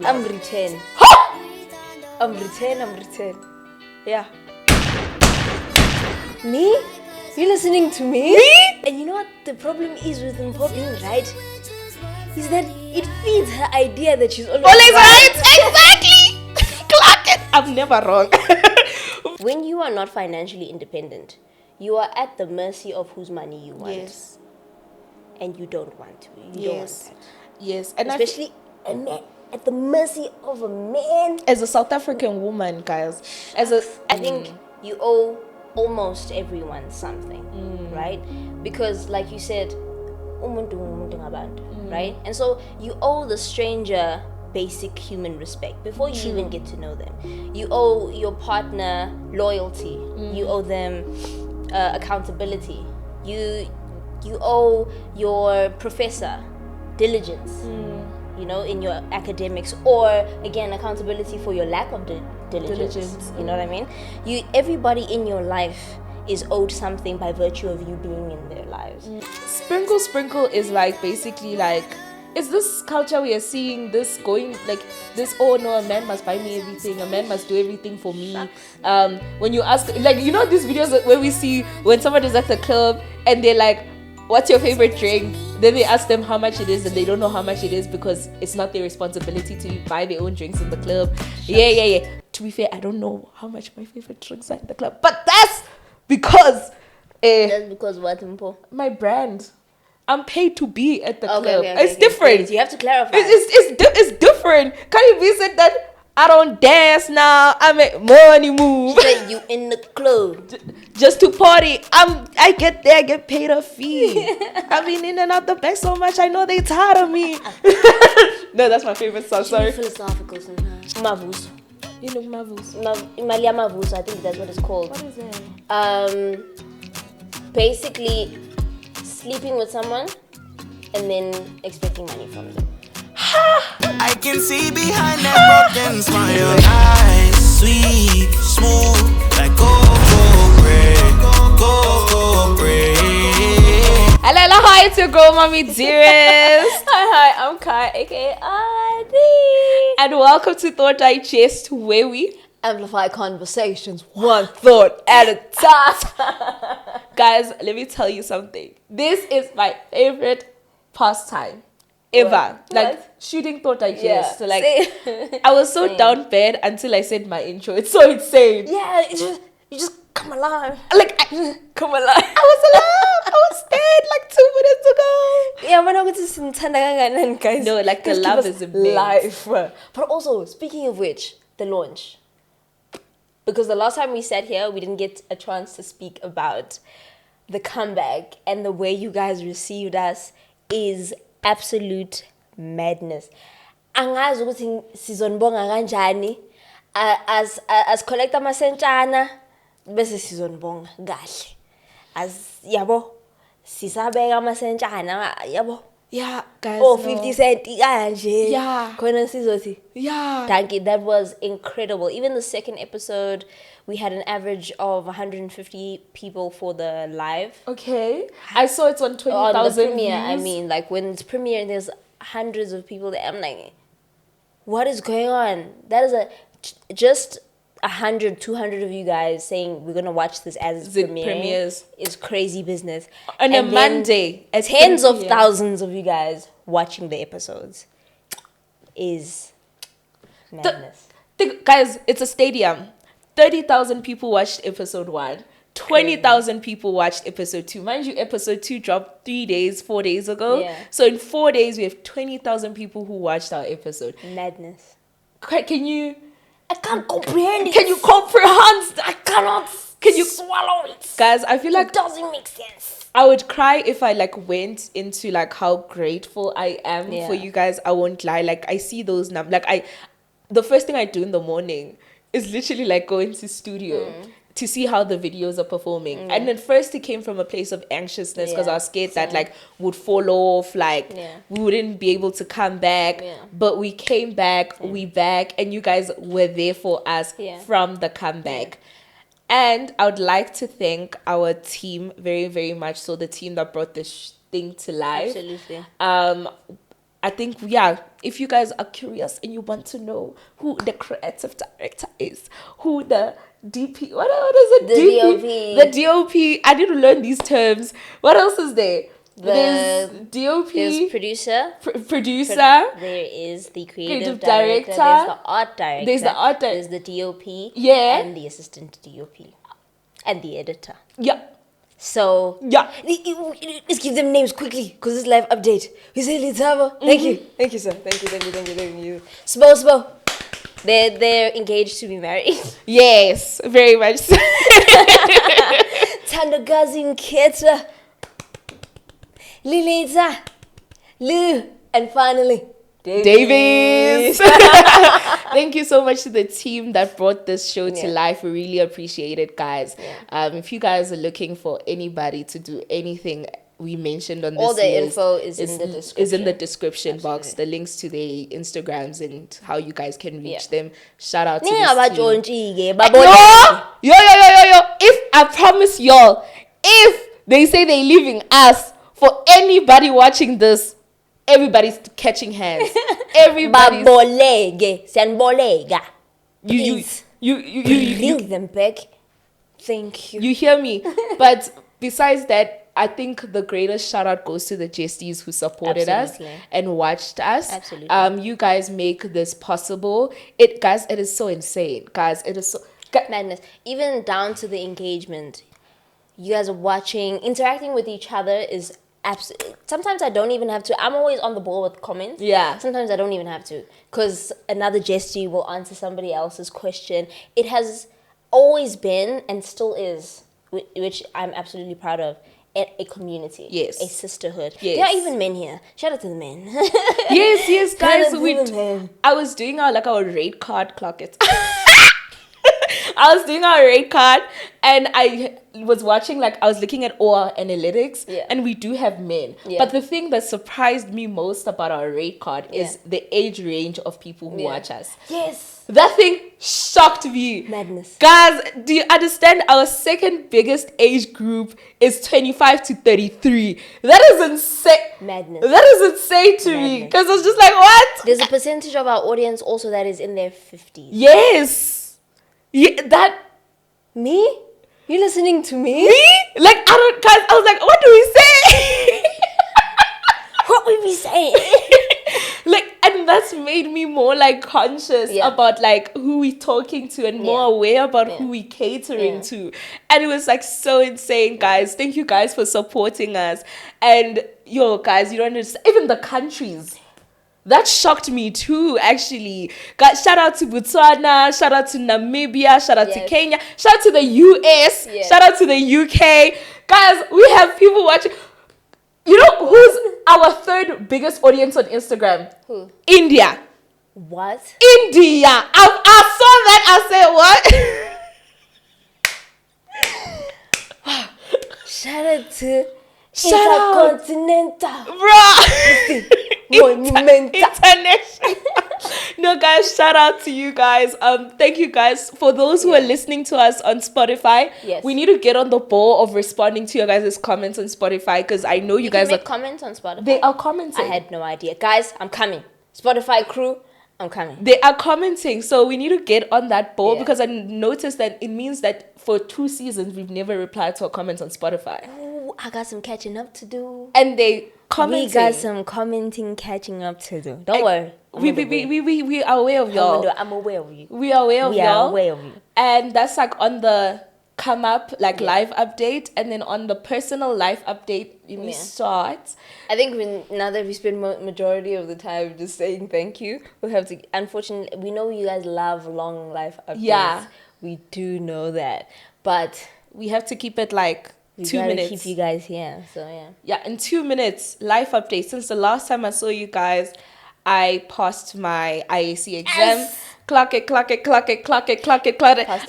I'm return. I'm return. Yeah. Me? You listening to me? And you know what the problem is with Mpho being right? Is that it feeds her idea that she's always right. Exactly. Clock it. I'm never wrong. When you are not financially independent, you are at the mercy of whose money you want. Yes. And you don't want to. You don't want that. Yes. And especially a man at the mercy of a man. As a South African woman, guys, I think you owe almost everyone something, right? Because like you said, right? And so you owe the stranger basic human respect before you even get to know them. You owe your partner loyalty. You owe them accountability. You owe your professor diligence, you know, in your academics, or again accountability for your lack of diligence. You know what I mean? Everybody in your life is owed something by virtue of you being in their lives. Sprinkle is like basically like, it's this culture we are seeing this going like this, oh no, a man must buy me everything, a man must do everything for me. When you ask, like, you know these videos where we see when someone is at the club and they're like, what's your favorite drink? Then they ask them how much it is and they don't know how much it is because it's not their responsibility to buy their own drinks in the club. Yeah. To be fair, I don't know how much my favorite drinks are in the club, but that's because What, Mpho? my brand. I'm paid to be at the club. Okay, it's different. Please, you have to clarify. It's different. Can you be said that I don't dance now? I make money move. She said you in the club just to party. I get there, I get paid a fee. I've been in and out the back so much. I know they tired of me. No, that's my favorite song. Sorry. Philosophical sometimes. Mavus. You know Mavus. Imalia Mavus, I think that's what it's called. What is that? Basically sleeping with someone and then expecting money from them. I can see behind that broken smile. Nice, sweet, smooth, like cocoa bread. Hello, hi, it's your girl, Mommy Dearest. Hi, I'm Kai, aka Adi. And welcome to Thought Digest, where we amplify conversations one thought at a time. Guys, let me tell you something. This is my favorite pastime ever. Like shooting Thought Digest. Yeah. So like I was so down bad until I said my intro. It's so insane. Yeah, you just come alive. Like Come alive. I was alive. I was dead like 2 minutes ago. Yeah, we're not going to sing guys. No, like the Just love keep us is immense. life. But also, speaking of which, the launch. Because the last time we sat here, we didn't get a chance to speak about the comeback, and the way you guys received us is absolute madness. Angazi ukuthi sizonibonga kanjani as collector amasentshana bese sizonibonga kahle. As yabo sisabeka amasentshana yabo. Yeah, guys. Oh, 50 cent kanje. Yeah. Khona sizothi. Yeah. Thank you. That was incredible. Even the second episode, we had an average of 150 people for the live. Okay. I saw it's on 20,000 On the premiere, views. I mean, like when it's premiere and there's hundreds of people there, I'm like, what is going on? That is just 100, 200 of you guys saying we're gonna watch this as it premieres is crazy business. On a Monday, tens of thousands of you guys watching the episodes is madness. Guys, it's a stadium. 30,000 people watched episode 1. 20,000 people watched episode 2. Mind you, episode 2 dropped 4 days ago. Yeah. So in 4 days, we have 20,000 people who watched our episode. Madness. Can you? I can't comprehend it. Can you comprehend? I cannot. Can you swallow it? Guys, I feel like It doesn't make sense. I would cry if I like went into like how grateful I am for you guys. I won't lie. Like I see those numbers. Like the first thing I do in the morning is literally like go into studio to see how the videos are performing. And at first it came from a place of anxiousness because I was scared that like would fall off, like we wouldn't be able to come back. But we came back, we back, and you guys were there for us from the comeback. And I would like to thank our team very, very much. So the team that brought this thing to life. Absolutely. I think, yeah, if you guys are curious and you want to know who the creative director is, who the DP, what is it? The DP. The DOP. I need to learn these terms. What else is there? There's DOP. There's producer. Producer. There is the creative director. There's the art director. There's the DOP. Yeah. And the assistant DOP. And the editor. Yeah. So, yeah, let's give them names quickly because it's live update. We say Litava. Thank you, sir. Thank you. Spo. They're engaged to be married. Yes, very much so. Tandagazi Nketa, Lilita, Lou, and finally Davis. Thank you so much to the team that brought this show to life. We really appreciate it, guys. If you guys are looking for anybody to do anything we mentioned on this, all the info is in the description. Box. The links to their Instagrams and how you guys can reach them. Shout out to this team. Yo. If I promise y'all, if they say they're leaving us, for anybody watching this, everybody's catching hands. Everybody's you bring them back. Thank you. You hear me? But besides that, I think the greatest shout out goes to the Jesties who supported us and watched us. Absolutely. You guys make this possible. It is so insane. Guys, it is so madness. Even down to the engagement. You guys are watching, interacting with each other is absolutely. Sometimes I don't even have to. I'm always on the ball with comments. Yeah. Sometimes I don't even have to because another Jestie will answer somebody else's question. It has always been and still is, which I'm absolutely proud of, a community. Yes. A sisterhood. Yes. There are even men here. Shout out to the men. Yes, guys. I was doing our rate card clock it. I was doing our rate card and I was watching, I was looking at our analytics and we do have men. Yeah. But the thing that surprised me most about our rate card is the age range of people who watch us. Yes. That thing shocked me. Madness. Guys, do you understand? Our second biggest age group is 25 to 33. That is insane. Madness. That is insane to me because I was just like, what? There's a percentage of our audience also that is in their 50s. Yes. Yeah, that me? You listening to me? Me? I was like, what do we say? What would we say? And that's made me more conscious about who we talking to and more aware about who we catering to. And it was so insane, guys. Thank you guys for supporting us. And guys, you don't understand. Even the countries. That shocked me too, actually. Guys, shout out to Botswana, shout out to Namibia, shout out to Kenya, shout out to the US, shout out to the UK. Guys, we have people watching. You know who's our third biggest audience on Instagram? Who? India. What? India. I saw that. I said what? Shout out to Intercontinental. Bruh. Monumental. International. No, guys, shout out to you guys. Thank you guys for those who are listening to us on Spotify. Yes. We need to get on the ball of responding to your guys' comments on Spotify because I know you guys can make comments on Spotify. They are commenting. I had no idea. Guys, I'm coming. Spotify crew, I'm coming. They are commenting, so we need to get on that ball because I noticed that it means that for 2 seasons we've never replied to a comment on Spotify. Ooh, I got some catching up to do. And they commenting. We got some commenting catching up to do. Don't worry. We are aware of y'all. I'm aware of you. We are aware of y'all. We are aware of you. And that's on the come up live update, and then on the personal life update we start. I think now that we spend majority of the time just saying thank you, we'll have to. Unfortunately, we know you guys love long life updates. Yeah, we do know that, but we have to keep it 2 minutes. Keep you guys here. So yeah. In 2 minutes, life update. Since the last time I saw you guys, I passed my IAC exam. Yes. Clock it. Passed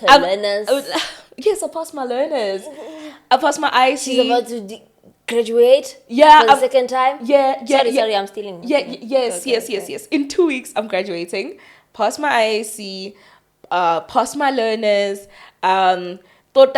her learners. Yes, I passed my learners. I passed my IAC. She's about to graduate. Yeah, for the second time. Yeah. Sorry, I'm stealing. Yes. In 2 weeks, I'm graduating. Passed my IAC. Passed my learners. Thought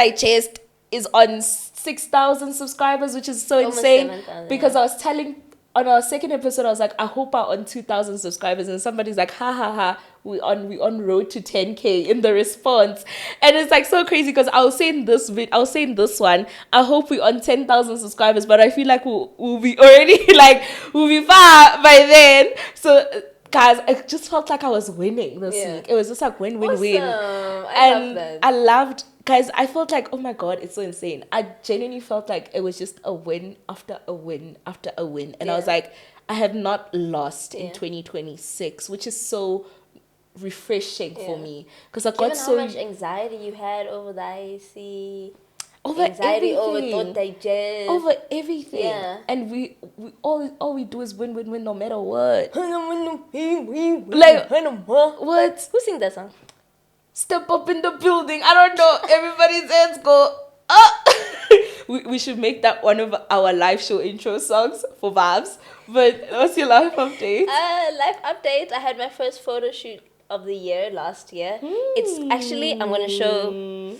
is on 6,000 subscribers, which is so Almost insane 7,000, because I was telling on our second episode, I was like, I hope I'm on 2,000 subscribers, and somebody's like, ha ha ha, we on road to 10K in the response, and it's like so crazy because I was saying this one, I hope we on 10,000 subscribers, but I feel like we'll be already like we'll be far by then. So guys, I just felt like I was winning this week. It was just like win. Awesome. And love that. I loved, guys, I felt like, oh my God, it's so insane. I genuinely felt like it was just a win after a win after a win. And I was like, I have not lost in 2026, which is so refreshing for me. Because I got how much anxiety you had over the IC. Over anxiety everything. over thought digest. Over everything. Yeah. And we all we do is win no matter what. Like, what? who sings that song? Step up in the building. I don't know. Everybody's hands go up. we should make that one of our live show intro songs for Vibes. But what's your life update? Life update. I had my first photo shoot of the year last year. It's actually, I'm going to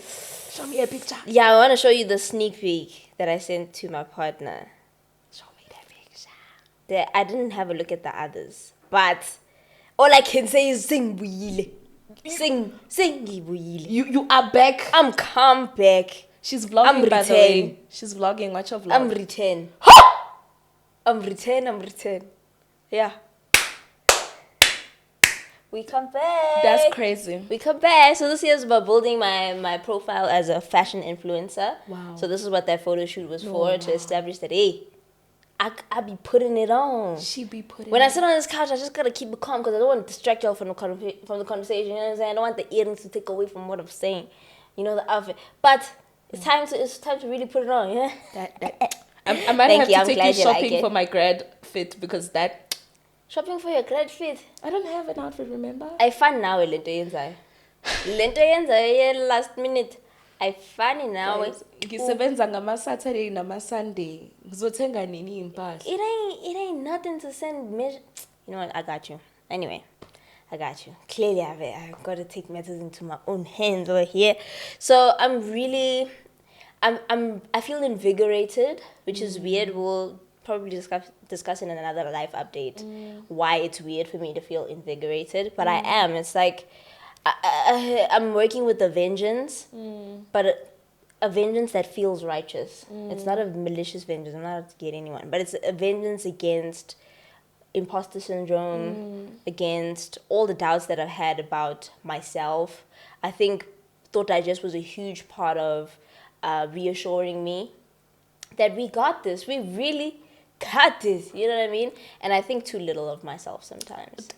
Show me a picture. Yeah, I want to show you the sneak peek that I sent to my partner. Show me that picture. I didn't have a look at the others, but all I can say is sing wheel. Sing wheel. You are back. I'm come back. She's vlogging, by the way. She's vlogging. Watch her vlog. I'm return. I'm return. Yeah. We come back. That's crazy. We come back. So this year is about building my profile as a fashion influencer. Wow. So this is what that photo shoot was for, to establish that, hey, I be putting it on. She be putting When I sit on this couch, I just gotta keep it calm because I don't want to distract y'all from the conversation. You know what I'm saying? I don't want the earrings to take away from what I'm saying. You know, the outfit. But it's time to really put it on. Yeah. I might have to take you shopping for my grad fit because that. Shopping for your grad fit. I don't have an outfit, remember? I find now a lento yenza last minute. I find now. Ngisebenza ngama-Saturday nama-Sunday. Ngizothenga nini impahla? It ain't nothing to send measure. You know what? I got you. Anyway, I got you. Clearly, I've got to take matters into my own hands over here. So I feel invigorated, which is weird. We'll probably discuss in another life update why it's weird for me to feel invigorated, but I am. It's like I'm working with a vengeance, but a vengeance that feels righteous. It's not a malicious vengeance. I'm not out to get anyone, but it's a vengeance against imposter syndrome, against all the doubts that I've had about myself. I think Thought Digest was a huge part of reassuring me that we got this. We really got this. You know what I mean? And I think too little of myself sometimes.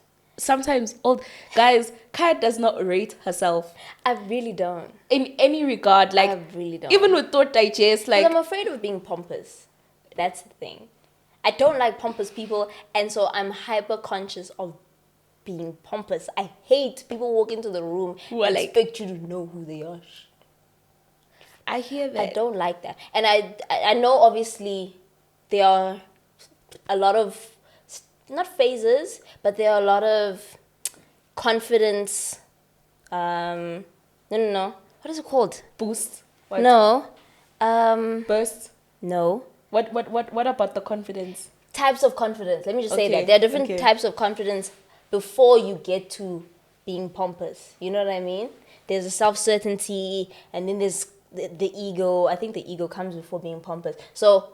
Guys, Kat does not rate herself. I really don't. In any regard. Like, I really don't. Even with Thought Digest, like, I'm afraid of being pompous. That's the thing. I don't like pompous people, and so I'm hyper conscious of being pompous. I hate people walk into the room and expect you to know who they are. I hear that. I don't like that. And I know obviously there are a lot of, not phases, but there are a lot of confidence, no. What is it called? Boost? What? No. Burst? No. What about the confidence? Types of confidence. Let me just say that. There are different types of confidence before you get to being pompous. You know what I mean? There's a self-certainty, and then there's the ego. I think the ego comes before being pompous. So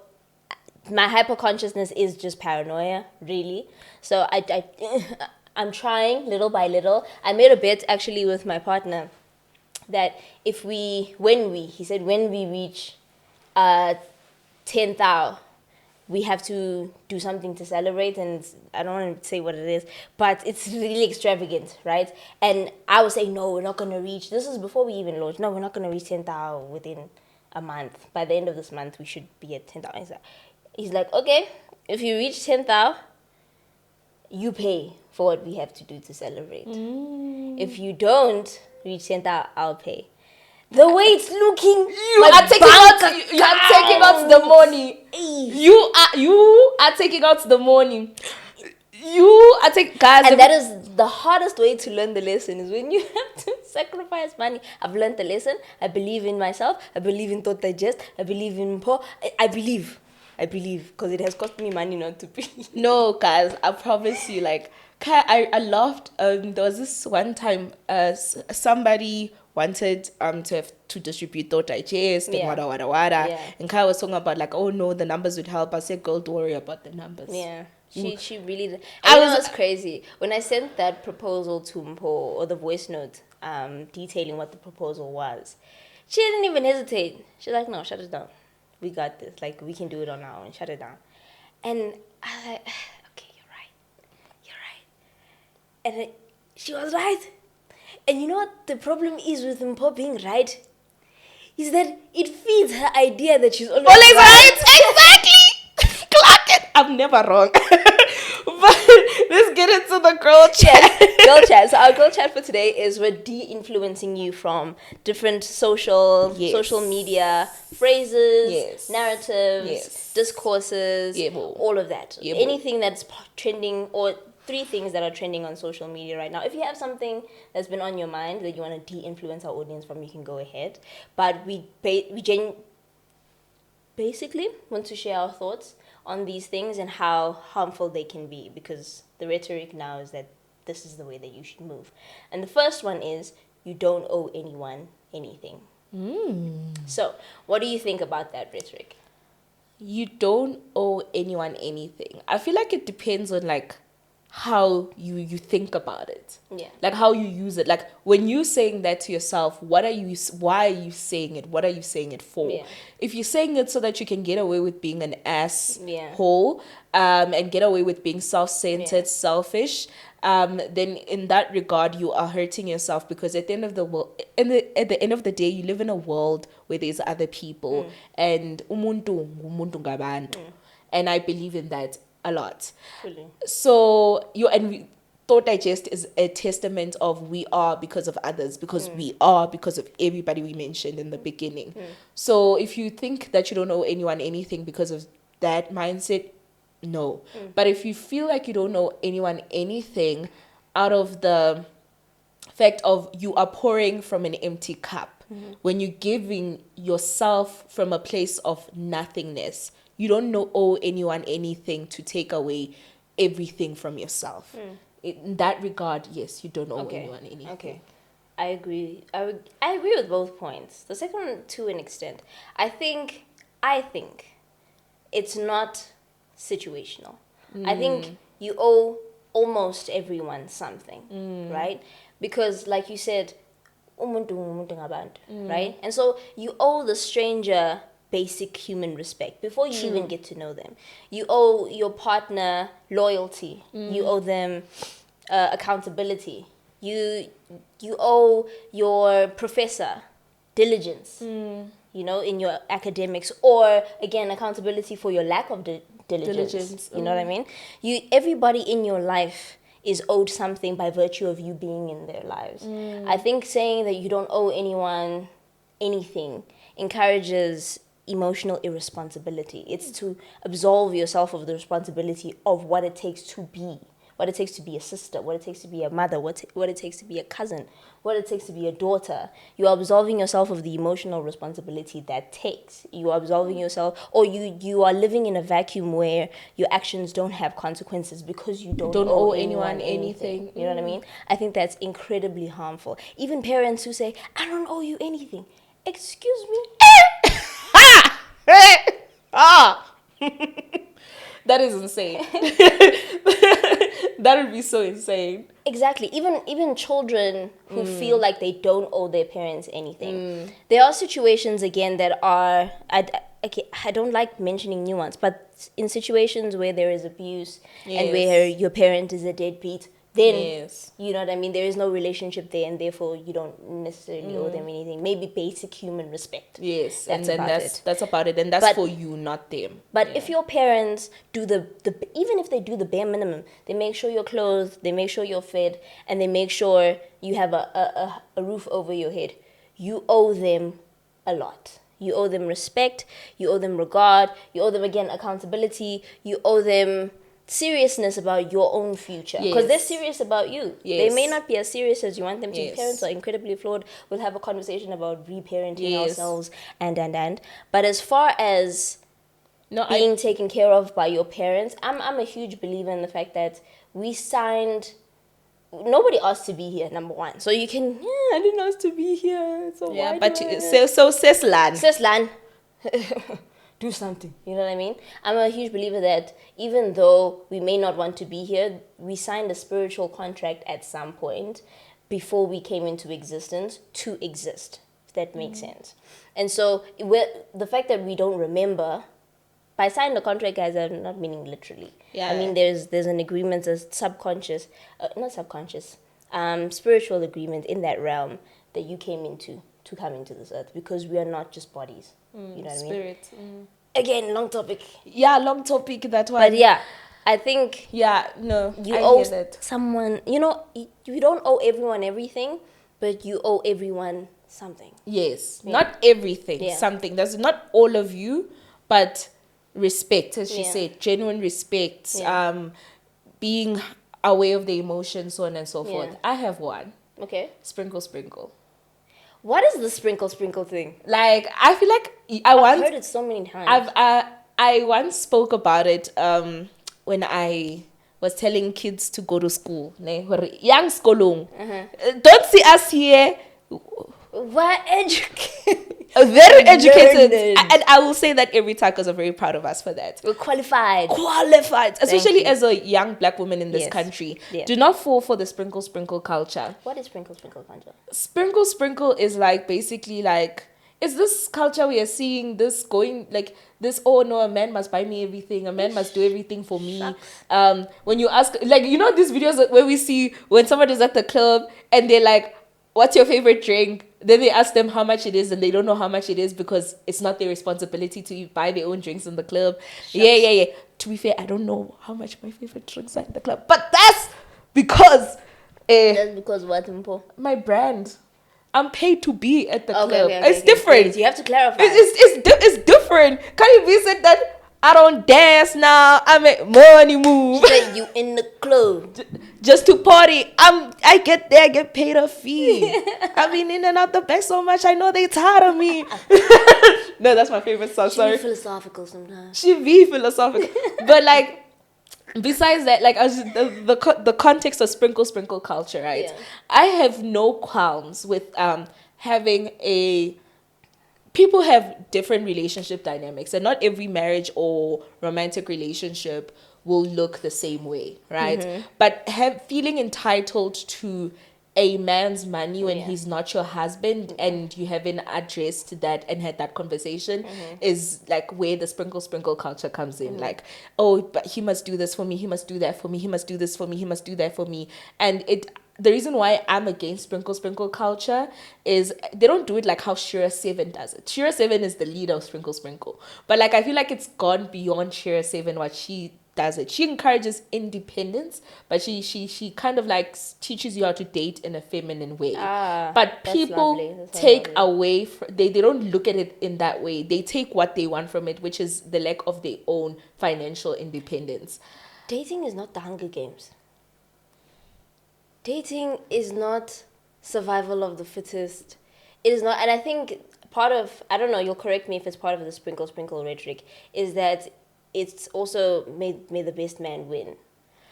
my hyper-consciousness is just paranoia, really. So I'm trying little by little. I made a bet actually with my partner that when we reach 10,000, we have to do something to celebrate, and I don't want to say what it is, but it's really extravagant, right? And I was saying, no, we're not going to reach, this is before we even launched, no, we're not going to reach 10,000 within a month. By the end of this month, we should be at 10,000. He's like, okay, if you reach 10,000, you pay for what we have to do to celebrate. If you don't reach 10,000, I'll pay. The way it's looking, you are taking out the money. You are taking out the money. Guys, and that is the hardest way to learn the lesson, is when you have to sacrifice money. I've learned the lesson. I believe in myself. I believe in Thought Digest. I believe in I believe. I believe, because it has cost me money not to believe. No, guys, I promise you, like, I laughed. There was this one time, somebody wanted to distribute Thought Digest and Yeah. wada. Yeah. And Kai was talking about like, oh no, the numbers would help. I said, girl, don't worry about the numbers. Yeah. She really did. I And was- was crazy. When I sent that proposal to Mpo, or the voice note detailing what the proposal was, she didn't even hesitate. She's like, no, shut it down. We got this. Like, we can do it on our own. Shut it down. And I was like, okay, you're right. You're right. And she was right. And you know what the problem is with Mpo being right? Is that it feeds her idea that she's always Always right. right, exactly. Clock it. I'm never wrong. But let's get into the girl chat. Girl chat. So our girl chat for today is we're de-influencing you from different social media phrases, Yes. narratives, Yes. discourses, Yeah, boo. all of that. Yeah, boo. Anything that's trending, or 3 things that are trending on social media right now. If you have something that's been on your mind that you want to de-influence our audience from, you can go ahead. But we basically want to share our thoughts on these things and how harmful they can be, because the rhetoric now is that this is the way that you should move. And the first one is, you don't owe anyone anything. So what do you think about that rhetoric? You don't owe anyone anything. I feel like it depends on like how you think about it. Yeah. Like how you use it. Like when you're saying that to yourself, why are you saying it? What are you saying it for? Yeah. If you're saying it so that you can get away with being an Yeah. asshole, and get away with being self-centered, Yeah. selfish, then in that regard you are hurting yourself, because at the end of the world, at the end of the day, you live in a world where there's other people, and umuntu ngumuntu ngabantu, and I believe in that a lot. Fully. So Thought Digest is a testament of we are because of others, because we are because of everybody we mentioned in the beginning. So if you think that you don't owe anyone anything because of that mindset, no. But if you feel like you don't owe anyone anything out of the fact of you are pouring from an empty cup, when you're giving yourself from a place of nothingness, you don't owe anyone anything to take away everything from yourself. In that regard, yes, you don't owe anyone anything. Okay. I agree. I agree with both points. The second one, to an extent. I think it's not situational. I think you owe almost everyone something, right? Because like you said, umuntu ngumuntu ngabantu, right? And so you owe the stranger basic human respect before you even get to know them. You owe your partner loyalty. You owe them accountability. You owe your professor diligence, you know, in your academics, or again, accountability for your lack of diligence. You know what I mean? Everybody in your life is owed something by virtue of you being in their lives. I think saying that you don't owe anyone anything encourages emotional irresponsibility. It's to absolve yourself of the responsibility of what it takes to be. What it takes to be a sister, what it takes to be a mother, what it takes to be a cousin, what it takes to be a daughter. You are absolving yourself of the emotional responsibility that takes. You are absolving yourself, or you are living in a vacuum where your actions don't have consequences because you don't owe anyone anything. You know what I mean? I think that's incredibly harmful. Even parents who say, I don't owe you anything. Excuse me? That is insane. That would be so insane. Exactly. Even children who feel like they don't owe their parents anything. There are situations, again, that are... I don't like mentioning nuance, but in situations where there is abuse and where your parent is a deadbeat, then, you know what I mean, there is no relationship there, and therefore you don't necessarily owe them anything. Maybe basic human respect. Yes, That's and then about that's it. that's about it, and that's for you, not them. But if your parents do the even if they do the bare minimum, they make sure you're clothed, they make sure you're fed, and they make sure you have a roof over your head, you owe them a lot. You owe them respect, you owe them regard, you owe them, again, accountability, you owe them seriousness about your own future, because they're serious about you. They may not be as serious as you want them to be. Parents are incredibly flawed. We'll have a conversation about reparenting ourselves and but as far as No, being taken care of by your parents. I'm a huge believer in the fact that we signed. Nobody asked to be here, number one. So you can, I didn't ask to be here. So yeah, why but do I? so says Lan. Sislan, do something. You know what I mean? I'm a huge believer that even though we may not want to be here, we signed a spiritual contract at some point before we came into existence to exist, if that makes sense. And so the fact that we don't remember, by signing the contract, guys, I'm not meaning literally. Yeah. I mean, there's an agreement, a subconscious, not subconscious, spiritual agreement in that realm that you came into to come into this earth, because we are not just bodies. You know what I mean? Spirit. Again, long topic. Yeah, long topic, that one. But yeah, I think Yeah, no, you I owe hear that. someone, you don't owe everyone everything, but you owe everyone something. Yes, Yeah. not everything, Yeah. something. That's not all of you, but respect, as she Yeah. said, genuine respect, Yeah. being aware of the emotions, so on and so Yeah. forth. I have one. Okay. Sprinkle. What is the sprinkle thing? Like, I feel like I've heard it so many times. I once spoke about it when I was telling kids to go to school. Young skolong. Don't see us here. We're educated. Very educated. Learned. And I will say that every time because I'm very proud of us for that. We're qualified. Especially you. as a young black woman in this Yes. country. Yeah. Do not fall for the sprinkle culture. What is sprinkle culture? Sprinkle is like basically like, it's this culture we are seeing this going like this, oh no, a man must buy me everything, a man must do everything for me. When you ask, like, these videos where we see when somebody's at the club and they're like, what's your favorite drink? Then they ask them how much it is, and they don't know how much it is because it's not their responsibility to buy their own drinks in the club. Yeah. To be fair, I don't know how much my favorite drinks are in the club, but that's because That's because what, Mpo? my brand. I'm paid to be at the club. Okay, It's different. You have to clarify. It's different. Can you be said that I don't dance now? I make money move. Say you in the club. Just to party. I get there, I get paid a fee. I've been in and out the back so much, I know they tired of me. No, that's my favorite song. She Sorry. be philosophical sometimes. She be philosophical. But like, besides that, like, as the context of sprinkle culture, right? Yeah. I have no qualms with having people have different relationship dynamics, and not every marriage or romantic relationship will look the same way, right? Mm-hmm. But feeling entitled to a man's money when he's not your husband, and you haven't addressed that and had that conversation, is like where the sprinkle culture comes in. Like, oh, but he must do this for me, he must do that for me, he must do this for me, he must do that for me. And the reason why I'm against sprinkle culture is they don't do it like how Shira 7 does it. Shira 7 is the leader of sprinkle. But like, I feel like it's gone beyond Shira 7 what she does it. She encourages independence, but she kind of like teaches you how to date in a feminine way. But that's people lovely. That's take lovely. away, they don't look at it in that way. They take what they want from it, which is the lack of their own financial independence. Dating is not the Hunger Games. Dating is not survival of the fittest. It is not, and I think part of, I don't know, you'll correct me if it's part of the sprinkle rhetoric, is that it's also may the best man win.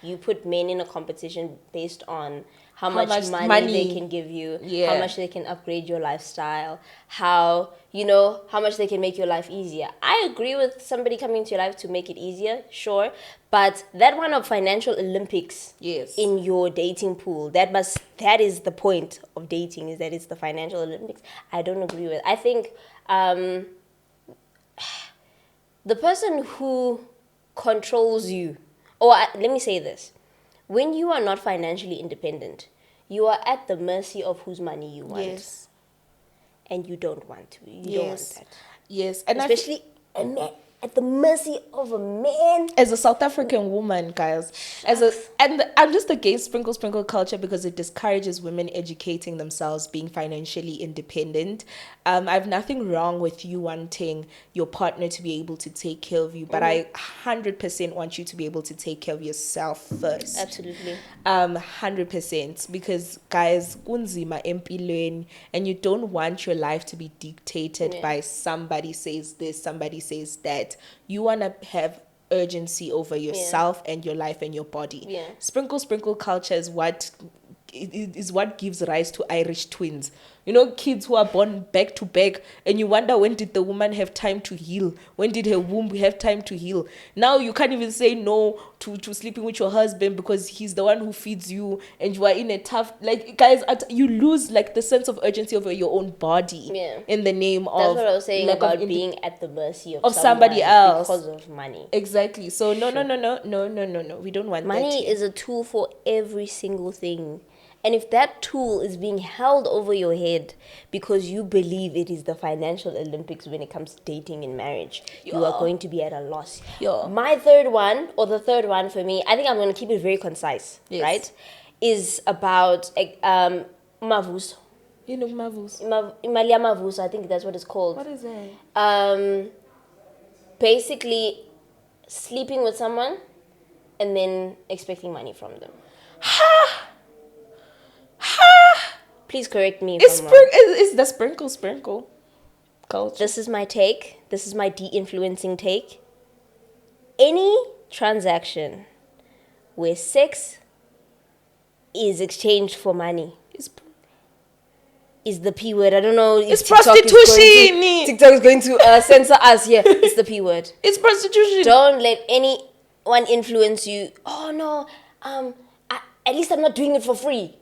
You put men in a competition based on how much money they can give you, how much they can upgrade your lifestyle, how much they can make your life easier. I agree with somebody coming to your life to make it easier, sure, but that one of financial Olympics in your dating pool, that is the point of dating, is that it's the financial Olympics. I don't agree with. I think the person who controls you, let me say this. When you are not financially independent, you are at the mercy of whose money you want. Yes. And you don't want to. You don't want that. Yes. And especially a man, at the mercy of a man. As a South African woman, guys, and I'm just against sprinkle culture because it discourages women educating themselves, being financially independent. I have nothing wrong with you wanting your partner to be able to take care of you, but I 100% want you to be able to take care of yourself first. Absolutely. 100%, because guys, kunzima empilweni, and you don't want your life to be dictated by somebody says this, somebody says that. that you want to have urgency over yourself and your life and your body. Yeah. Sprinkle culture is what gives rise to Irish twins. You know, kids who are born back to back, and you wonder, when did the woman have time to heal? When did her womb have time to heal? Now you can't even say no to sleeping with your husband because he's the one who feeds you, and you are in a tough, like, guys, you lose like the sense of urgency over your own body in the name of, that's what I was saying about being at the mercy of somebody else because of money. Exactly. So no, we don't want money. That Money is a tool for every single thing. And if that tool is being held over your head because you believe it is the financial Olympics when it comes to dating and marriage, you are going to be at a loss. My third one, or the third one for me, I think I'm going to keep it very concise, right? Is about mavus. You know mavus? Imalia mavus, I think that's what it's called. What is that? Basically, sleeping with someone and then expecting money from them. Please correct me if I'm wrong. It's the sprinkle culture. This is my take. This is my de-influencing take. Any transaction where sex is exchanged for money is the P word. I don't know. It's prostitution. TikTok is going to censor us. Yeah, it's the P word. It's prostitution. Don't let anyone influence you. Oh no. At least I'm not doing it for free.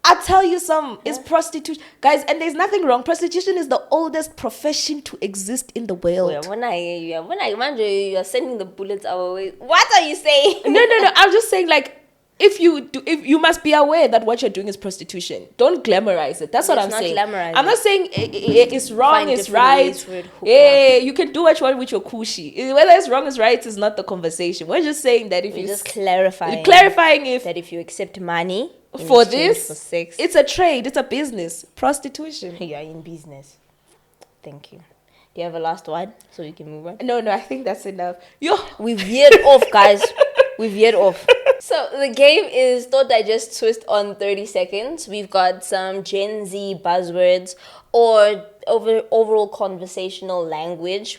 I tell you it's prostitution, guys, and there's nothing wrong. Prostitution is the oldest profession to exist in the world. Well, when I imagine you are sending the bullets our way, what are you saying? No. I'm just saying, like, if you must be aware that what you're doing is prostitution. Don't glamorize it. That's what I'm saying. I'm not saying it's wrong, it's right. Yeah, you can do what you want with your cushy. Whether it's wrong, it's right is not the conversation. We're just saying that if you're just clarifying if that if you accept money for this, for sex, it's a trade, it's a business. Prostitution. You are in business. Thank you. Do you have a last one so we can move on? No, I think that's enough. We've veered off, guys. We've veered off. So the game is Thought Digest Twist on 30 seconds. We've got some Gen Z buzzwords or overall conversational language,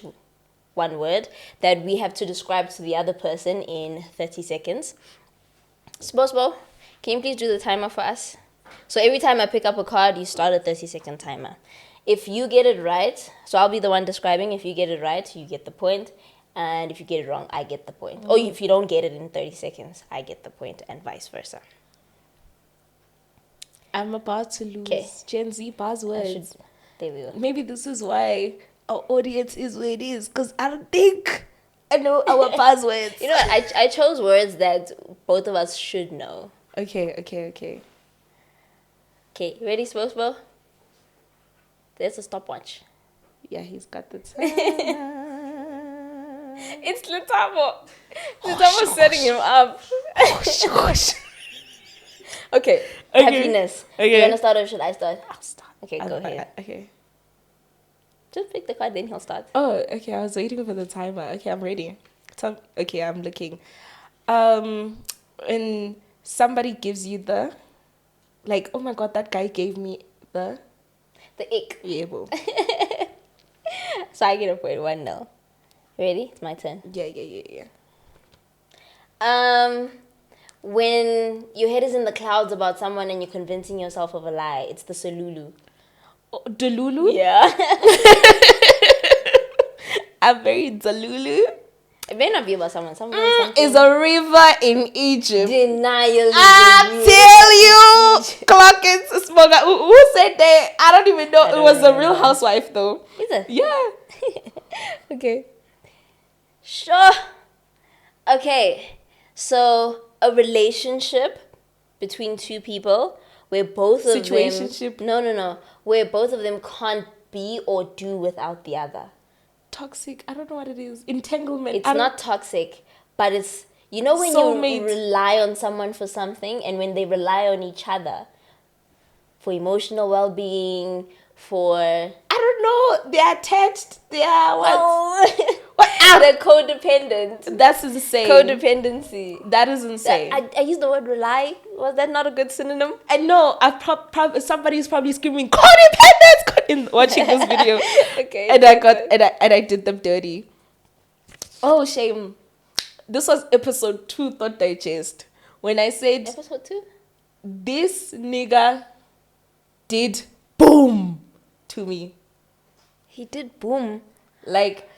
one word, that we have to describe to the other person in 30 seconds. Sposbo, can you please do the timer for us? So every time I pick up a card, you start a 30-second timer. If you get it right, so I'll be the one describing. If you get it right, you get the point. And if you get it wrong, I get the point. Or if you don't get it in 30 seconds, I get the point, and vice versa. I'm about to lose. Okay. Gen Z buzzwords. There we go. Maybe this is why our audience is where it is, because I don't think I know our buzzwords. You know what? I chose words that both of us should know. Okay. Okay, ready, Sposbo? There's a stopwatch. Yeah, he's got the time. It's Letamo. Letamo's setting him up. Okay. Happiness. Okay. You want to start or should I start? I'll start. Okay, go ahead. Okay. Just pick the card, then he'll start. Oh, okay. I was waiting for the timer. Okay, I'm ready. Okay, I'm looking. When somebody gives you the, like, oh my God, that guy gave me the ick. Yeah, boo. So I get a point, 1-0. Ready? It's my turn. Yeah. When your head is in the clouds about someone and you're convincing yourself of a lie, it's the Solulu. Oh, Delulu? Yeah. I'm very Delulu. It may not be about someone. It's a river in Egypt. Denial. I tell you, clock it, smoker. Who said that? I don't even know. It was a Real Housewife, though. Is it? Yeah. Okay. Sure. Okay. So a relationship between two people where both of them. No. Where both of them can't be or do without the other. Toxic. I don't know what it is. Entanglement. It's not toxic, but it's, you know, when you rely on someone for something and when they rely on each other for emotional well-being, for, I don't know, they're attached, they are what? Oh. They're codependent. That's insane. Codependency. That is insane. I used the word rely. Was that not a good synonym? I know. Somebody's probably screaming codependence in watching this video. Okay. And I did them dirty. Oh, shame. This was episode 2, Thought Digest. When I said, Episode 2? this nigga did boom to me. He did boom. Like,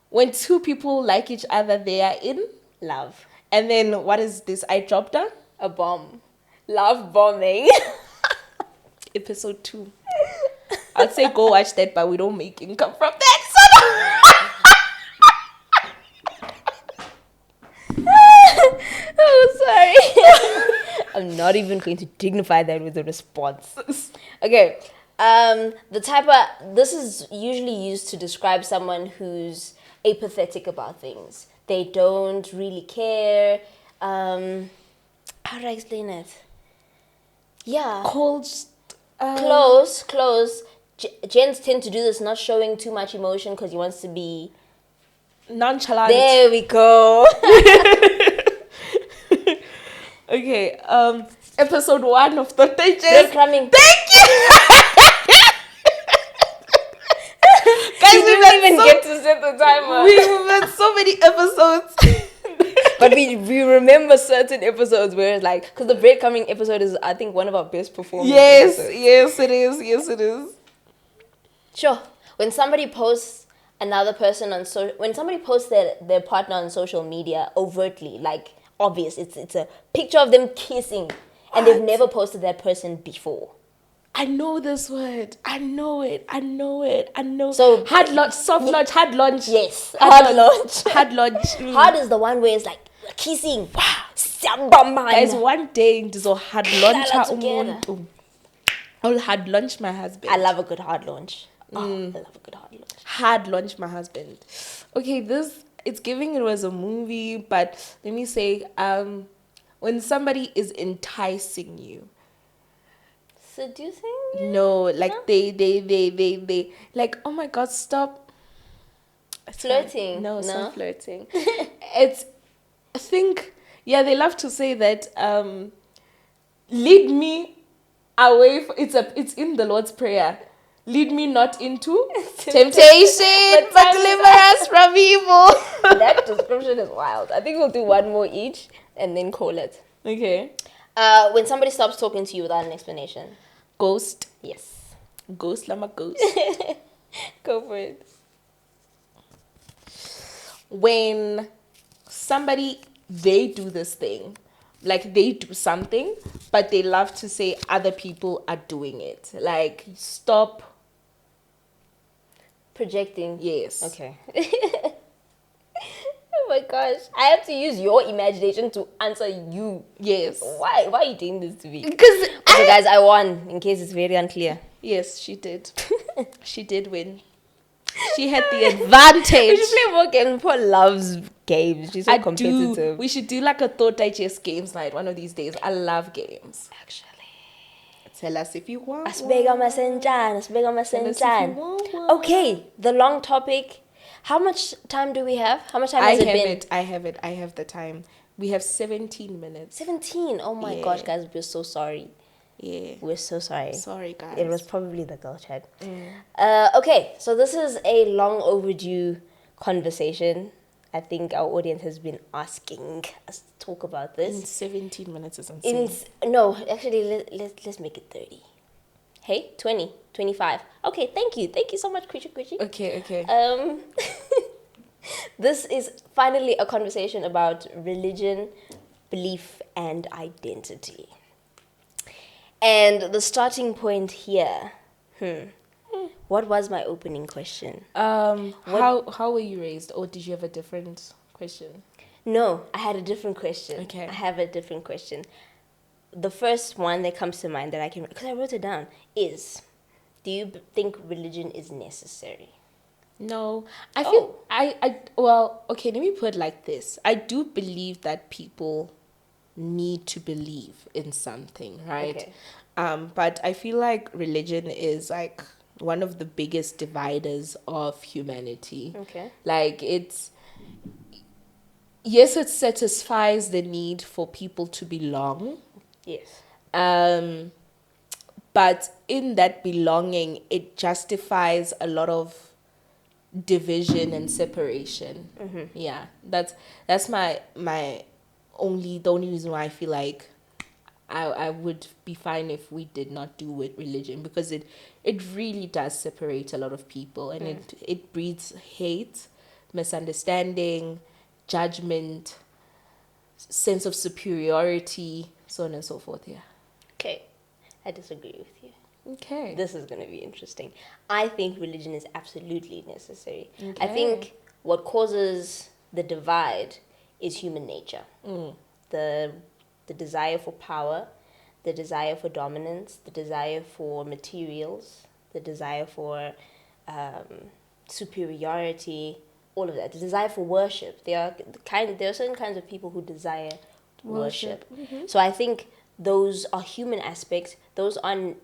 when two people like each other, they are in Love. And then what is this? I dropped her? A bomb. Love bombing. Episode 2. I'd say go watch that, but we don't make income from that. Oh, sorry. I'm not even going to dignify that with a response. Okay. This is usually used to describe someone who's apathetic about things. They don't really care. How do I explain it? Yeah. Close. Gents tend to do this, not showing too much emotion because he wants to be Nonchalant. There we go. Okay. Episode 1 of the Digest. Breadcrumbing. Thank you. Guys, We didn't even get to set the timer. We've had so many episodes. But we remember certain episodes where it's like, because the breadcrumbing episode is, I think, one of our best performing episodes. Yes, it is. Yes, it is. Sure. When somebody posts another person on when somebody posts their partner on social media overtly, like obvious, it's a picture of them kissing, and they've never posted that person before. I know this word. I know it. So hard launch, soft launch, hard launch. Yes, hard launch. Hard launch. Hard is the one where it's like kissing. Guys, one day ndizo hard launch together. umuntu. I'll hard launch my husband. I love a good hard launch. I love a good hard launch. Hard launch my husband. Okay, it's giving it was a movie, but let me say, when somebody is enticing you. Seducing? No, like they like, oh my god, stop Flirting? No, stop flirting. I think they love to say that lead me away it's in the Lord's Prayer. Lead me not into temptation, but deliver us from evil. That description is wild. I think we'll do one more each and then call it. Okay. When somebody stops talking to you without an explanation. Ghost. Yes. Ghost, lama ghost. Go for it. When somebody, they do this thing, like they do something, but they love to say other people are doing it. Like, stop projecting. Yes. Okay. Oh my gosh. I have to use your imagination to answer you. Yes. Why are you doing this to me? Because okay, guys, I won, in case it's very unclear. Yes, she did. She did win. She had the advantage. We should play more games. Paul loves games. She's so competitive. We should do like a Thought Digest games night one of these days. I love games. Actually. Tell us if you want. Asibeka masenjani. Okay, the long topic. How much time do we have? How much time has it been? I have the time. We have 17 minutes. 17? Oh my gosh, guys, we're so sorry. Yeah. We're so sorry. Sorry, guys. It was probably the girl chat. Okay, so this is a long overdue conversation. I think our audience has been asking us to talk about this. 17 minutes is insane. No, actually, let's make it 30. Hey, 20, 25. Okay, thank you. Thank you so much, Creature. Okay. This is finally a conversation about religion, belief, and identity. And the starting point here, what was my opening question? How were you raised, or did you have a different question? No, I had a different question. Okay. I have a different question. The first one that comes to mind that I can, because I wrote it down, is, do you think religion is necessary? No, I feel well, okay, let me put it like this. I do believe that people need to believe in something, right? Okay. But I feel like religion is like one of the biggest dividers of humanity. Okay. Like it satisfies the need for people to belong. Yes. But in that belonging, it justifies a lot of division and separation. Yeah, that's my only the only reason why I feel like I would be fine if we did not do with religion, because it really does separate a lot of people, and it breeds hate, misunderstanding, judgment, sense of superiority, so on and so forth. Yeah. Okay, I disagree with you. Okay. This is going to be interesting. I think religion is absolutely necessary. I Okay. think what causes the divide is human nature. The desire for power, the desire for dominance, the desire for materials, the desire for superiority, all of that. The desire for worship. There are certain kinds of people who desire worship. So I think those are human aspects. Those aren't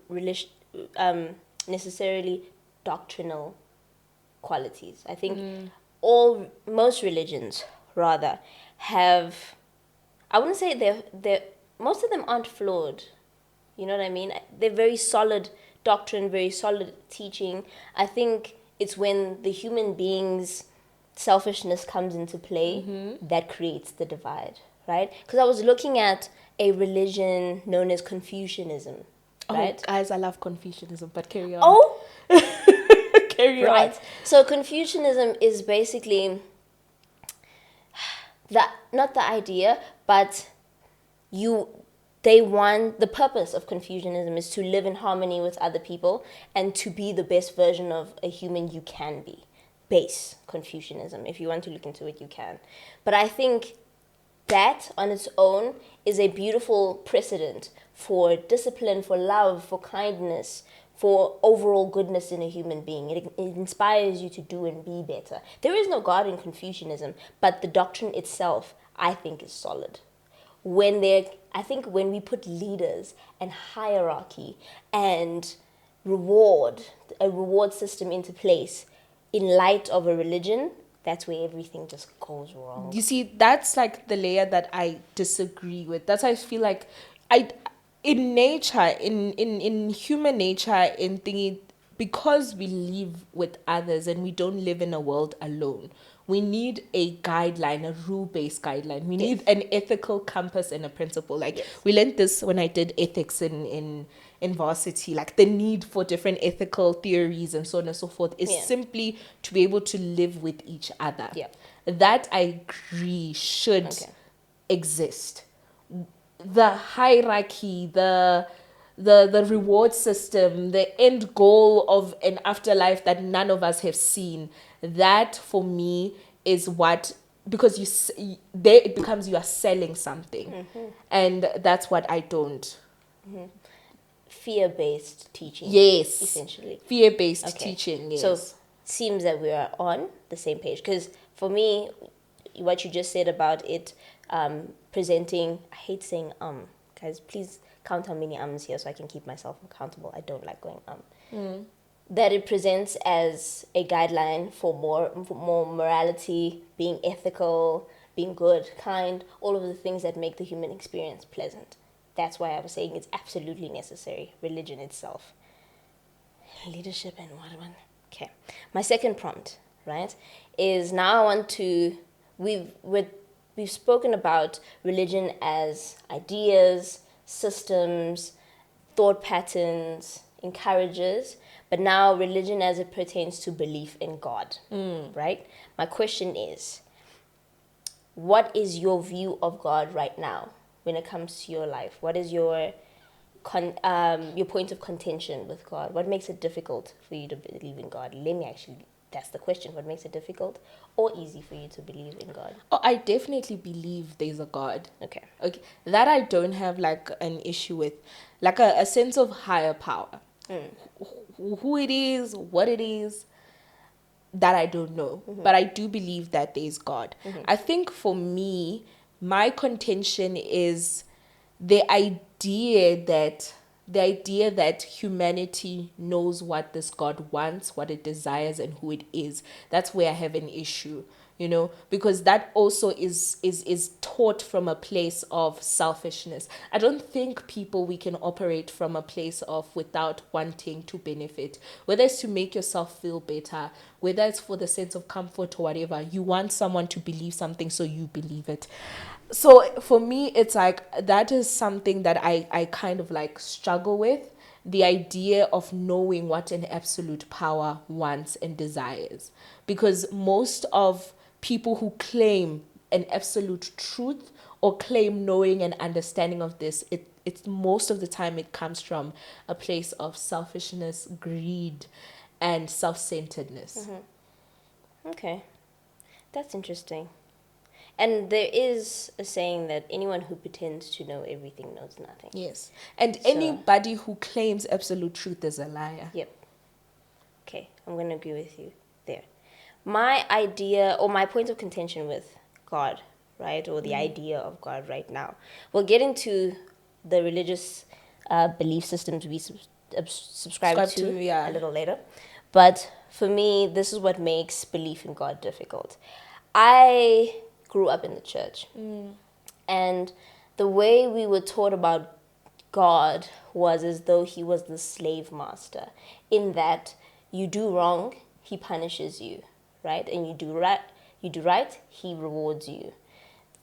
necessarily doctrinal qualities. I think most religions rather have, I wouldn't say they're most of them aren't flawed. You know what I mean? They're very solid doctrine, very solid teaching. I think it's when the human being's selfishness comes into play that creates the divide, right? Because I was looking at a religion known as Confucianism, right? Oh, guys, I love Confucianism, but carry on. Oh, carry on. right. So Confucianism is basically that, not the idea, but the purpose of Confucianism is to live in harmony with other people and to be the best version of a human you can be. Base Confucianism. If you want to look into it, you can. But I think that on its own is a beautiful precedent for discipline, for love, for kindness, for overall goodness in a human being. It inspires you to do and be better. There is no God in Confucianism, but the doctrine itself, I think, is solid. I think when we put leaders and hierarchy and a reward system into place in light of a religion, that's where everything just goes wrong. You see, that's like the layer that I disagree with. That's why I feel like in nature, in human nature, in thingy, because we live with others and we don't live in a world alone, we need a guideline, a rule-based guideline. We need an ethical compass and a principle. Like we learned this when I did ethics in varsity. Like the need for different ethical theories and so on and so forth is simply to be able to live with each other. Yeah. That I agree should exist. The hierarchy, the reward system, the end goal of an afterlife that none of us have seen, that for me is what, because it becomes you are selling something, and that's what I don't. Fear-based teaching. Yes, essentially fear-based teaching. Yes. So seems that we are on the same page, because for me, what you just said about it presenting, I hate saying guys, please count how many ums here so I can keep myself accountable. I don't like going that it presents as a guideline for more morality, being ethical, being good, kind, all of the things that make the human experience pleasant. That's why I was saying it's absolutely necessary. Religion itself, leadership, and what? Okay, my second prompt, right, is now I want to. We've spoken about religion as ideas, systems, thought patterns, encourages, but now religion as it pertains to belief in God, right? My question is, what is your view of God right now when it comes to your life? What is your point of contention with God? What makes it difficult for you to believe in God? That's the question. What makes it difficult or easy for you to believe in God? Oh, I definitely believe there's a God. Okay. That I don't have like an issue with, like a sense of higher power. Who it is, what it is, that I don't know. But I do believe that there's God. I think for me, my contention is the idea that humanity knows what this God wants, what it desires, and who it is. That's where I have an issue. you know, because that also is taught from a place of selfishness. I don't think we can operate from a place of without wanting to benefit, whether it's to make yourself feel better, whether it's for the sense of comfort or whatever. You want someone to believe something, so you believe it. So for me, it's like that is something that I kind of like struggle with, the idea of knowing what an absolute power wants and desires, because most of people who claim an absolute truth or claim knowing and understanding of this, it's most of the time it comes from a place of selfishness, greed, and self-centeredness. Okay, that's interesting. And there is a saying that anyone who pretends to know everything knows nothing. Yes. And anybody who claims absolute truth is a liar. Yep. Okay, I'm going to agree with you there. My idea or my point of contention with God, right, or the idea of God right now, we'll get into the religious belief systems we subscribe to a little later. But for me, this is what makes belief in God difficult. I grew up in the church. And the way we were taught about God was as though he was the slave master, in that you do wrong, he punishes you, right? And you do right, he rewards you.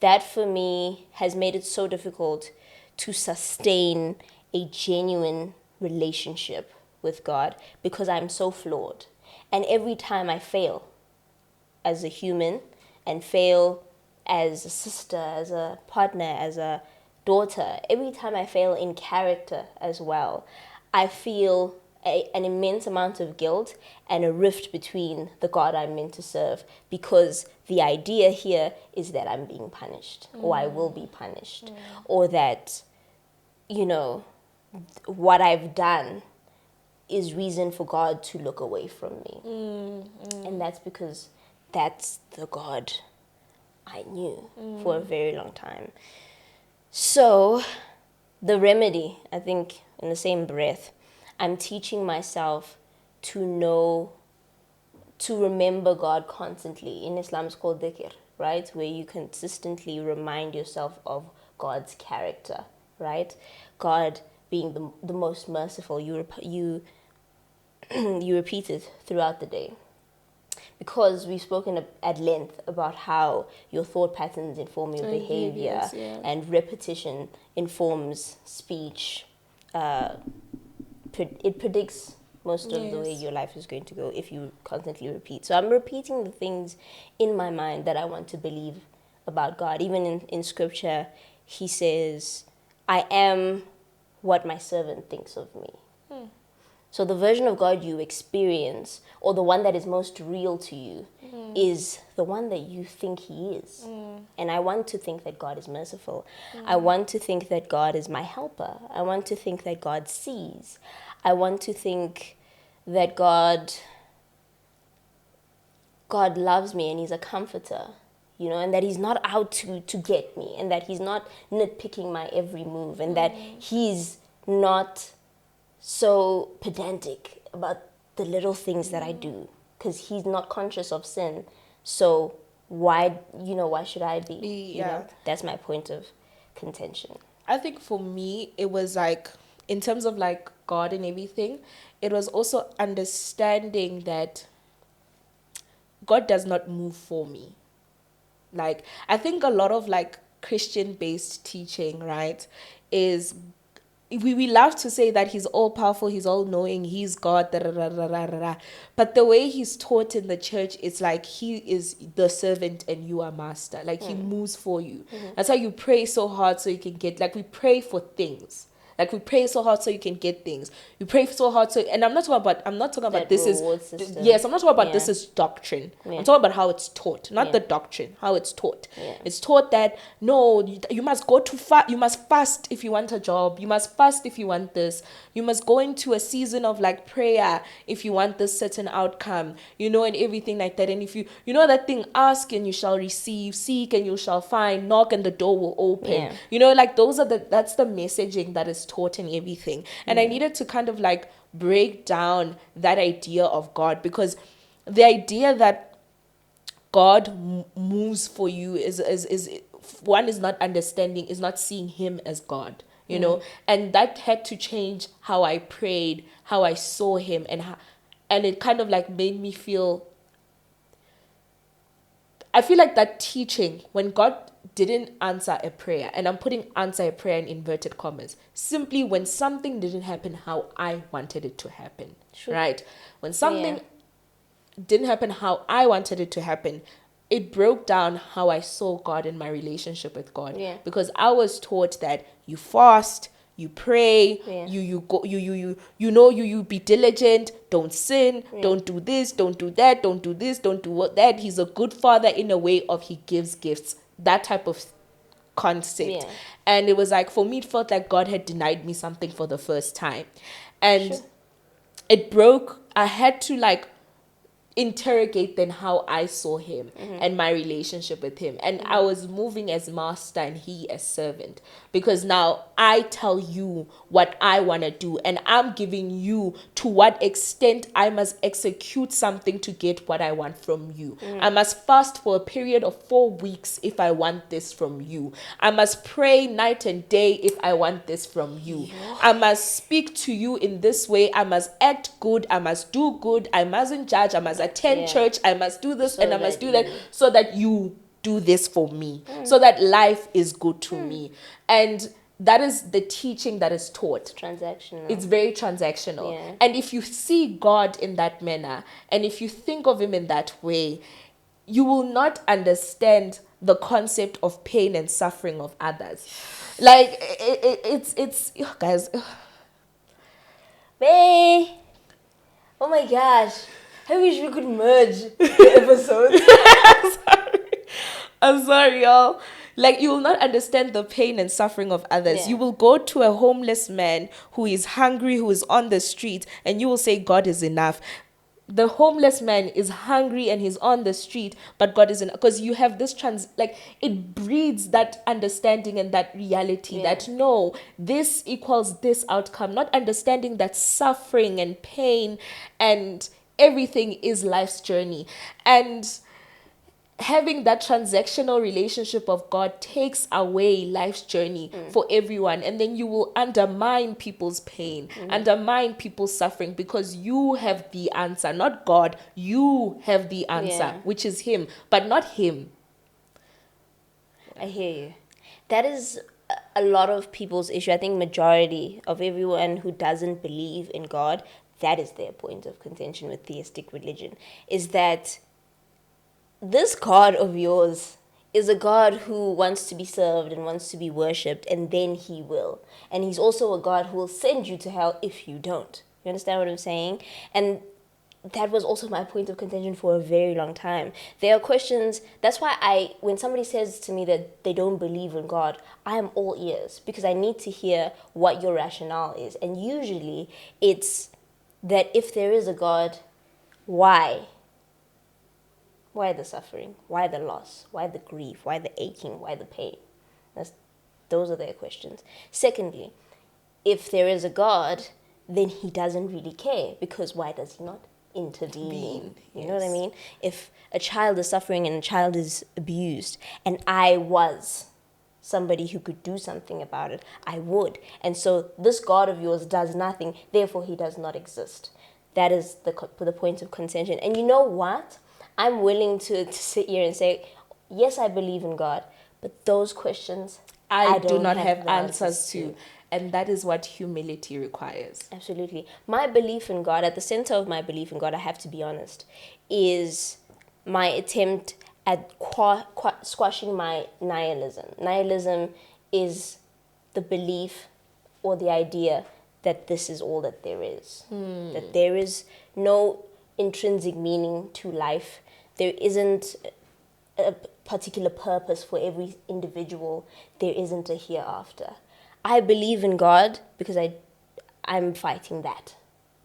That for me has made it so difficult to sustain a genuine relationship with God, because I'm so flawed. And every time I fail as a human and fail as a sister, as a partner, as a daughter, every time I fail in character as well, I feel an immense amount of guilt and a rift between the God I'm meant to serve, because the idea here is that I'm being punished, or I will be punished, or that, you know, what I've done is reason for God to look away from me. And that's because that's the God I knew for a very long time. So the remedy, I think, in the same breath, I'm teaching myself to know, to remember God constantly. In Islam, it's called dhikr, right? Where you consistently remind yourself of God's character, right? God being the most merciful. You repeat it throughout the day. Because we've spoken at length about how your thought patterns inform your behavior, and repetition informs speech. It predicts most of the way your life is going to go if you constantly repeat. So I'm repeating the things in my mind that I want to believe about God. Even in scripture, he says, I am what my servant thinks of me. So the version of God you experience, or the one that is most real to you, is the one that you think he is. And I want to think that God is merciful. I want to think that God is my helper. I want to think that God sees. I want to think that God loves me and he's a comforter, you know, and that he's not out to get me, and that he's not nitpicking my every move, and that he's not so pedantic about the little things that I do, because he's not conscious of sin. So why should I be? You know, that's my point of contention. I think for me, it was like, in terms of like God and everything, it was also understanding that God does not move for me. Like, I think a lot of like Christian-based teaching, right, is we love to say that he's all powerful, he's all knowing, he's God, da, da, da, da, da, da. But the way he's taught in the church, it's like he is the servant and you are master. Like he moves for you. That's why you pray so hard so you can get, like, we pray for things. Like we pray so hard so you can get things. We pray so hard so, and I'm not talking about this is system. Yes, I'm not talking about this is doctrine. I'm talking about how it's taught, not the doctrine, how it's taught. It's taught that no, you must go to you must fast if you want a job. You must fast if you want this. You must go into a season of like prayer if you want this certain outcome, you know, and everything like that. And if you know that thing, ask and you shall receive, seek and you shall find, knock and the door will open. You know, like that's the messaging that is taught and everything. And I needed to kind of like break down that idea of God, because the idea that God moves for you is one is not understanding, is not seeing him as God, you know, and that had to change how I prayed, how I saw him, and it kind of like made me feel, I feel like that teaching, when God didn't answer a prayer, and I'm putting answer a prayer in inverted commas, simply when something didn't happen how I wanted it to happen, right? When something didn't happen how I wanted it to happen, it broke down how I saw God in my relationship with God. Yeah. Because I was taught that you fast, you pray, Yeah. you be diligent, don't sin, don't do this, don't do that, don't do this, don't do that. He's a good father in a way of he gives gifts, that type of concept. Yeah. And it was like, for me, it felt like God had denied me something for the first time. And it broke, I had to like interrogate then how I saw him and my relationship with him. And I was moving as master and he as servant, because now I tell you what I want to do, and I'm giving you to what extent I must execute something to get what I want from you. I must fast for a period of 4 weeks if I want this from you. I must pray night and day if I want this from you. I must speak to you in this way. I must act good. I must do good. I mustn't judge. I must attend church. I must do this, So and I must that do that, so that you do this for me, so that life is good to me. And that is the teaching that is taught. Transactional. It's very transactional. Yeah. And if you see God in that manner, and if you think of him in that way, you will not understand the concept of pain and suffering of others. Like it's guys. Bae. Oh my gosh. I wish we could merge the episodes. I'm sorry, y'all. Like, you will not understand the pain and suffering of others. Yeah. You will go to a homeless man who is hungry, who is on the street, and you will say, God is enough. The homeless man is hungry and he's on the street, but God isn't, because you have this it breeds that understanding and that reality that no, this equals this outcome, not understanding that suffering and pain and everything is life's journey. And having that transactional relationship of God takes away life's journey for everyone, and then you will undermine people's pain, undermine people's suffering, because you have the answer, not God. You have the answer, which is him, but not him. I hear you. That is a lot of people's issue. I think majority of everyone who doesn't believe in God, that is their point of contention with theistic religion, is that this God of yours is a God who wants to be served and wants to be worshipped, and then he will. And he's also a God who will send you to hell if you don't. You understand what I'm saying? And that was also my point of contention for a very long time. There are questions, that's why when somebody says to me that they don't believe in God, I am all ears, because I need to hear what your rationale is. And usually it's that if there is a God, why? Why the suffering? Why the loss? Why the grief? Why the aching? Why the pain? Those are their questions. Secondly, if there is a God, then he doesn't really care, because why does he not intervene? You know what I mean? If a child is suffering and a child is abused, and I was somebody who could do something about it, I would. And so this God of yours does nothing, therefore he does not exist. That is the point of contention. And you know what? I'm willing to sit here and say, yes, I believe in God, but those questions I do not have answers to. And that is what humility requires. Absolutely. My belief in God, at the center of my belief in God, I have to be honest, is my attempt at squashing my nihilism. Nihilism is the belief or the idea that this is all that there is. That there is no intrinsic meaning to life. There isn't a particular purpose for every individual. There isn't a hereafter. I believe in God because I'm fighting that.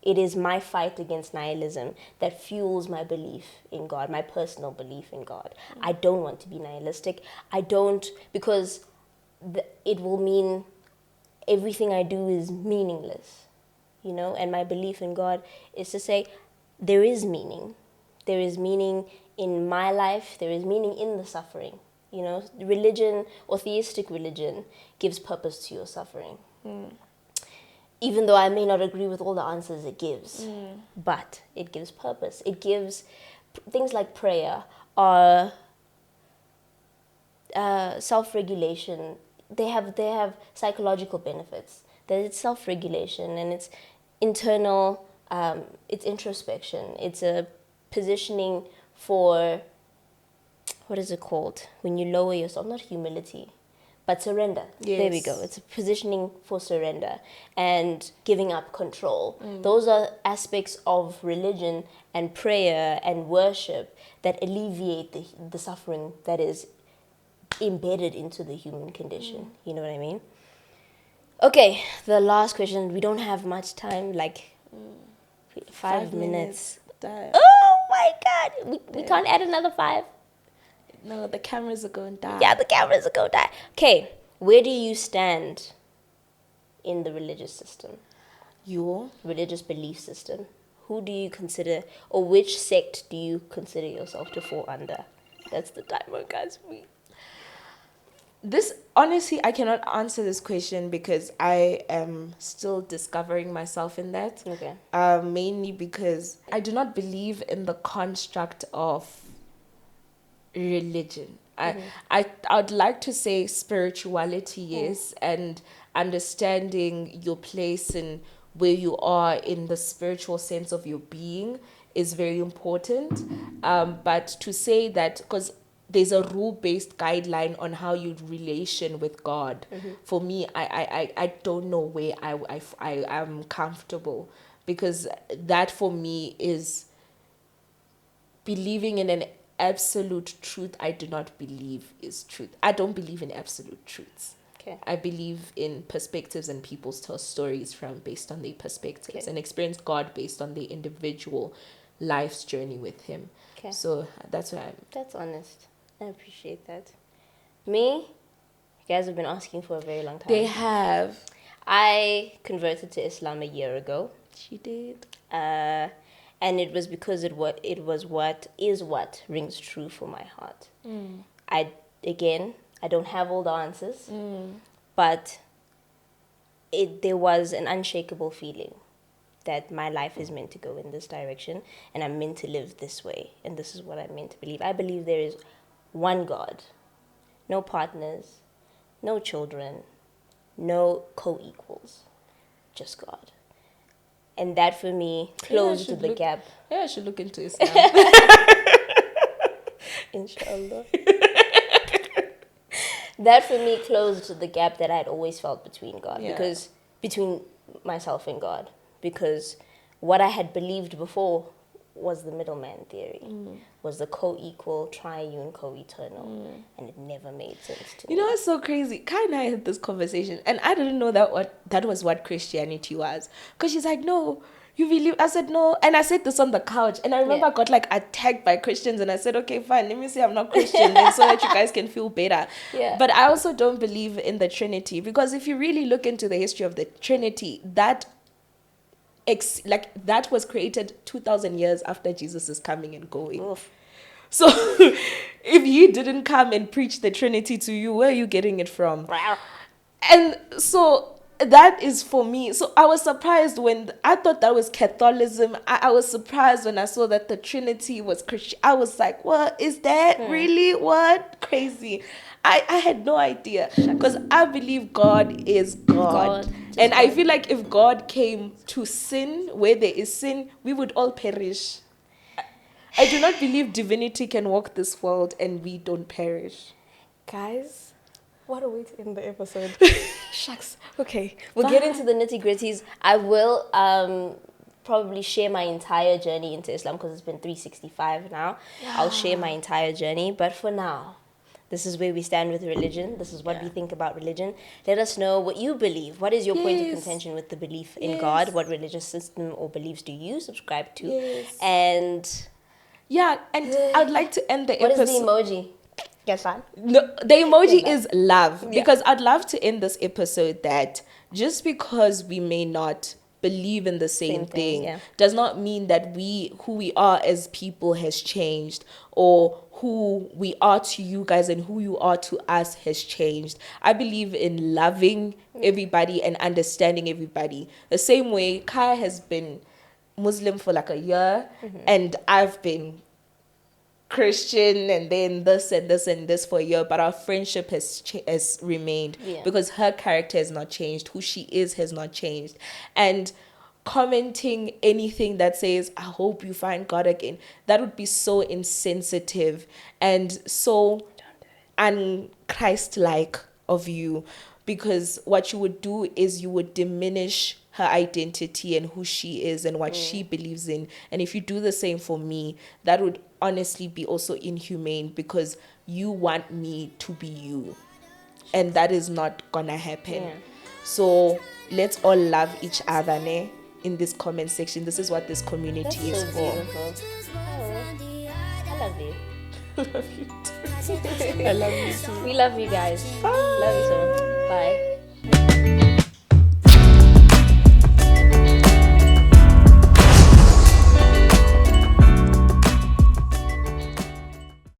It is my fight against nihilism that fuels my belief in God, my personal belief in God. I don't want to be nihilistic. I don't, because it will mean everything I do is meaningless, you know? And my belief in God is to say there is meaning. There is meaning in my life, there is meaning in the suffering. You know, religion or theistic religion gives purpose to your suffering. Even though I may not agree with all the answers it gives, but it gives purpose. It gives things like prayer or self-regulation. They have psychological benefits. There's self-regulation and it's internal. It's introspection. It's a positioning for, what is it called? When you lower yourself, not humility, but surrender. Yes. There we go. It's a positioning for surrender and giving up control. Those are aspects of religion and prayer and worship that alleviate the suffering that is embedded into the human condition. You know what I mean? Okay, the last question. We don't have much time, like 5 minutes. Oh my God. We can't add another 5. No, the cameras are going down. Yeah, the cameras are going down. Okay, where do you stand in the religious system? Your Religious belief system? Who do you consider, or which sect do you consider yourself to fall under? That's the timer, guys. This, honestly, I cannot answer this question because I am still discovering myself in that. Okay. Mainly because I do not believe in the construct of religion. I'd like to say spirituality, yes, and understanding your place and where you are in the spiritual sense of your being is very important. But to say that, because there's a rule-based guideline on how you relation with God. For me, I don't know where I am comfortable, because that for me is believing in an absolute truth. I do not believe is truth. I don't believe in absolute truths. Okay. I believe in perspectives, and people tell stories based on their perspectives, and experience God based on their individual life's journey with Him. Okay. So that's where I'm. That's honest. I appreciate that. Me, you guys have been asking for a very long time. They have. I converted to Islam a year ago. She did. And it was because it was what rings true for my heart. I don't have all the answers, but there was an unshakable feeling that my life is meant to go in this direction, and I'm meant to live this way, and this is what I'm meant to believe. I believe there is one God, no partners, no children, no co-equals, just God. And that for me closed the gap. Yeah, I should look into Islam. Inshallah. That for me closed the gap that I'd always felt between God, because between myself and God, because what I had believed before was the middleman theory, was the co-equal, triune, co-eternal, and it never made sense to me. You know, it's so crazy. Kai and I had this conversation, and I didn't know that was what Christianity was. Because she's like, no, you believe? I said, no. And I said this on the couch, and I remember I got attacked by Christians, and I said, okay, fine, let me say I'm not Christian, then so that you guys can feel better. Yeah. But I also don't believe in the Trinity, because if you really look into the history of the Trinity, that was created 2,000 years after Jesus is coming and going. Oof. So if you didn't come and preach the Trinity to you, where are you getting it from? And so that is for me. So I was surprised when I thought that was Catholicism. I was surprised when I saw that the Trinity was Christian. I was like, what is that? Really? What? Crazy. I had no idea, because I believe God is God. And I feel like if God came to sin where there is sin, we would all perish. I do not believe divinity can walk this world and we don't perish. Guys, what a way to end the episode. Shucks. Okay, we'll get into the nitty-gritties. I will probably share my entire journey into Islam, because it's been 365 now. I'll share my entire journey, but for now, this is where we stand with religion. This is what we think about religion. Let us know what you believe. What is your point of contention with the belief in God? What religious system or beliefs do you subscribe to? And I'd like to end the episode. What is the emoji? Yes, fine. No, the emoji is love, because I'd love to end this episode that just because we may not believe in the same thing, yeah. does not mean that who we are as people has changed, or who we are to you guys and who you are to us has changed. I believe in loving everybody and understanding everybody. The same way Kaya has been Muslim for like a year, and I've been Christian, and then this and this and this for a year, but our friendship has remained, because her character has not changed, who she is has not changed. And commenting anything that says, I hope you find God again, that would be so insensitive and so un-Christ-like of you, because what you would do is you would diminish her identity and who she is and what she believes in. And if you do the same for me, that would honestly be also inhumane, because you want me to be you, and that is not gonna happen. So let's all love each other, ne? In this comment section. This is what this community is for. Beautiful. I love you. I love you too. I love you too. We love you guys. Bye. Love you so. Bye.